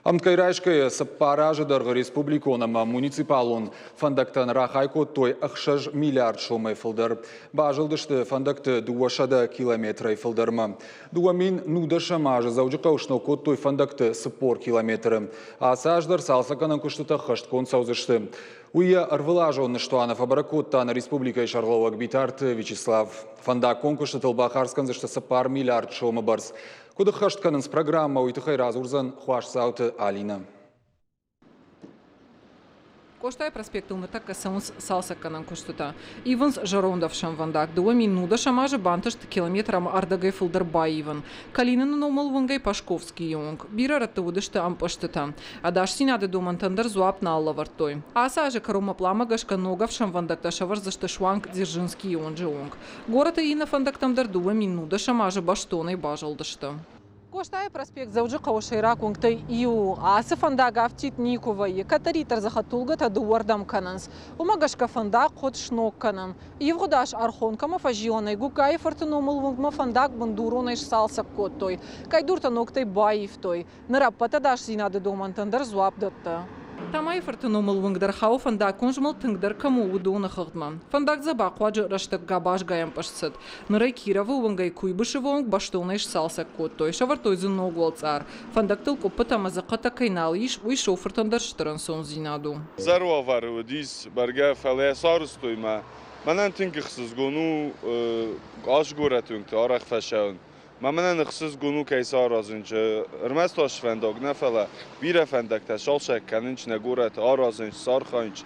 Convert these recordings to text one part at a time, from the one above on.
Амткайрашкая саппаража дарга республиконама муниципалон фандактан рахайко той 6 миллиард шомай фылдар. Бажылдышты фандакты дуашада километрай фылдарма. Дуамин нудаша мажа заужықаушнау код той фандакты сыппор километры. Асаждар салсаканан күштіта хышткон саузышты. Уя арвылажонны штуанов абаракоттан республика шарловак битарты Вячеслав. Фандак конкурсы тылбахарскан зашты саппар миллиард шома барс. Куды хыштканын с программа уйтыхай разурзан хуаш сауты Алина. Коштай проспектылны так касаунс салсакканан куштута. Иванс жарондавшам вандак дуами нуда шамажы бантышты километрам ардагай фылдырбай Иван. Калинын номал вангай Пашковский йонг. Бира раттывудышты ампаштыта. Адаш синады думантандар зуап на аллавартой. Асажы карума пламагашка ногавшам вандакта шаварзашты шванг Дзержинский йонг. Город ина фандактамдар дуами нуда шамажы баштоной бажалдышты. Коштай проспект завжди каушайра кунгтай иу асы фандага автит никувай катаритар захатулга та дуардам кананс умагашка фандак ход шнок канан евгудаш архонкама фажионай гукай фортуномул вунгма фандак бандуронай салса коттой кайдурта ноктай баифтой нараппата даш зинады домантандар зуапдатта. Тамай фортуномул вунгдар хау фандак конжмал тынгдар кому удуна хагдман. Фандак заба кваджи раштак габаш гаям пашцет. Нырай кирову вунгай куйбыши вунг баштонайш салса коттой. Шавартой зунно голцар. Фандак тылку пытама заката кайнал иш уйшо фортундар штрансон зинаду. Зарва вару диз барга фале сарстойма. Манан тынгихсыз гону аш горатунг арах фашаун. Маманан خصوص گونو کیسار ازنج ارمستاش فندق نفلا بیر فندق تشالش کننج نگورت آرازنج سار خانج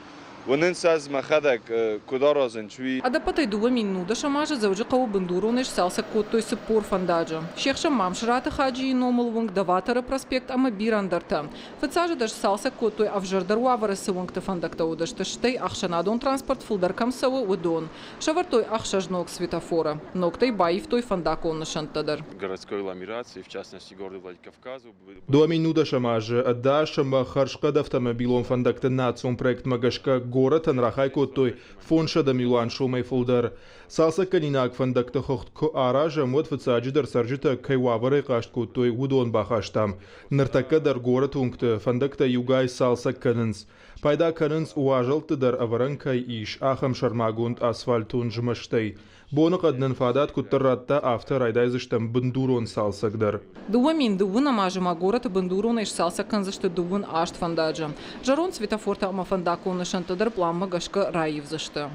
وننس از مخدک کدار ازنج وی. Адапатай дуа минуда шамажа завжди кау бандуронеш салса коттой сыппор фандаджа. Шехша мамшрата хаджи и номал вунг даватара проспект ама бирандарта. Фацажа даш салса коттой авжардару аварасы вунг та фандакта удаш таштай ахшанадон транспорт фулдаркам савы удон. Шавартой ахшажнок светофора. Ноктай баив той фандакон нашантадар. Городской агломерации, в частности города Владикавказа. Дуа минуда шамажа адашама харшкад автомобилом фандакта национ проект магашка город анрахайко той фонша да милуан шомай фулдар. Салса канинак фандакта хохт ко аража мод фацаджидар саржита кайвавары каштко той удон бахаштам. Нартака дар город ункта фандакта югай салса канынс. Пайда канынс уажалты дар аваранкай иш ахам шармагунд асфальтун жмаштай. Бонық аднын фадат куттарратта автор айдайзыштам бандурон салсагдар. Дуамин дуун амажыма город бандурон иш салса канзышты дуун ашт фандаджа. Жарон светофорта ама фандакон нашантадар пламма гашка раивзышты.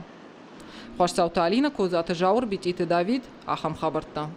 Хуаш саута Алина, козаты жаур бититы Давид, ахам хабарта.